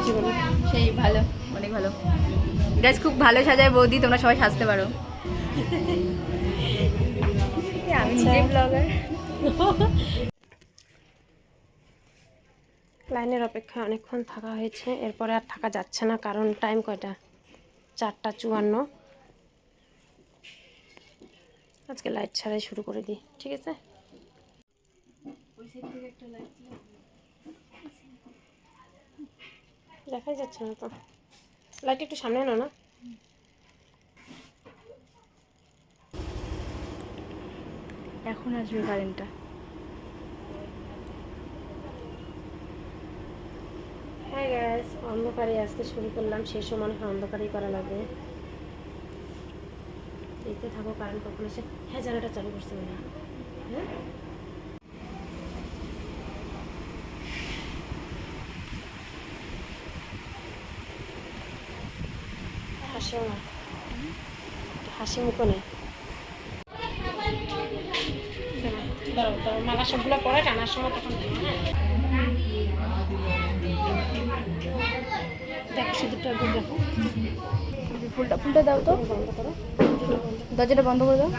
হয়েছে বলো? সেই ভালো, অনেক ভালো গাইস, খুব ভালো সাজায় বৌদি, তোমরা সবাই সাজতে পারো। আমি নিজে ব্লগার। লাইনের অপেক্ষা অনেকক্ষণ থাকা হয়েছে, এরপরে আর থাকা যাচ্ছে না, কারণ টাইম কয়টা? 4:54। আজকে লাইট ছাড়াই শুরু করে দিই, ঠিক আছে? দেখাই যাচ্ছে না তো, লাইট একটু সামনে আনো না। এখন আসবে কারেন্টটা। হ্যাঁ গ্যাস, অন্ধকারে আজকে শুরু করলাম, শেষও মনে হয় অন্ধকারেই করা লাগবে। দেখতে থাকো কারেন্ট কখন এসে। হ্যাঁ, জানাটা চালু করছে মনে হয়। হ্যাঁ, হাসিও না, হাসি মুখো নেই। দাঁড়াও দাঁড়াও, মালা সবগুলো পরে টানার সময় তখন দেখো, সিঁদুরটা একদম দেখো। ফুলটা ফুলটা দাও তো, বন্ধ করো, দরজাটা বন্ধ করে দাও।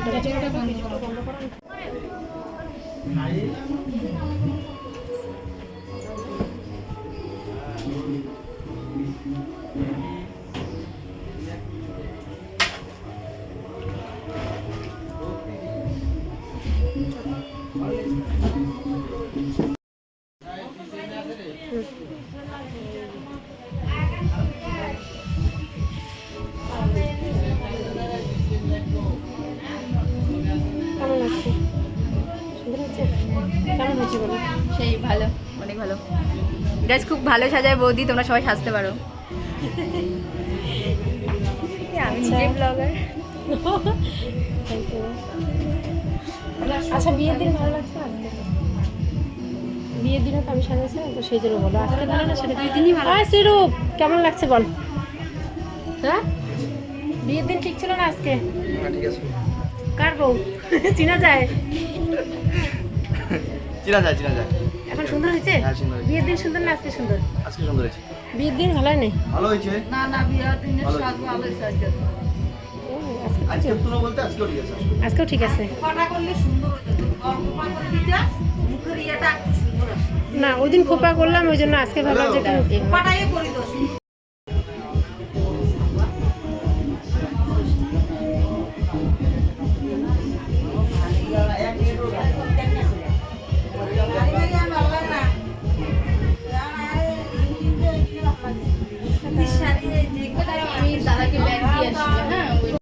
দরজাটা বন্ধ করো। কেমন লাগছে? সুন্দর হচ্ছে? কেমন হয়েছে বলো? সেই ভালো, অনেক ভালো গাইস, খুব ভালো সাজায় বৌদি, তোমরা সবাই সাজতে পারো। আমি নিজে ব্লগার। Thank you. আচ্ছা, বিয়ের দিন ভালো লাগছে আজকে? বিয়ের দিনও তো আমি সাজাইছি, তো সেই জন্য বলো আজকে ভালো না? সেটা দুই দিনই ভালো। হ্যাঁ শ্রীরূপ, কেমন লাগছে বল? হ্যাঁ, বিয়ের দিন ঠিক ছিল না আজকে? ঠিক আছে। কার বউ? চিনা যায়? চিনা যায়, চিনা যায়। এখন সুন্দর হয়েছে? হ্যাঁ, সুন্দর হয়েছে। বিয়ের দিন সুন্দর না আজকে সুন্দর? আজকে সুন্দর হয়েছে। বিয়ের দিন ভালো নেই? ভালো হয়েছে। না না, বিয়ের দিনে ভালো সাজবো, আবার সাজবো। আজকে তুলো বলতে আজকেও ঠিক আছে। আজকেও ঠিক আছে। ফটা করলে সুন্দর হতো, গল্প করে দিতে মুখের ইয়েটা একটু সুন্দর আছে। না, ওই দিন খোপা করলাম, ওই জন্য আজকে ভাবলাম যে একটু ফটাই করি তো সুন্দর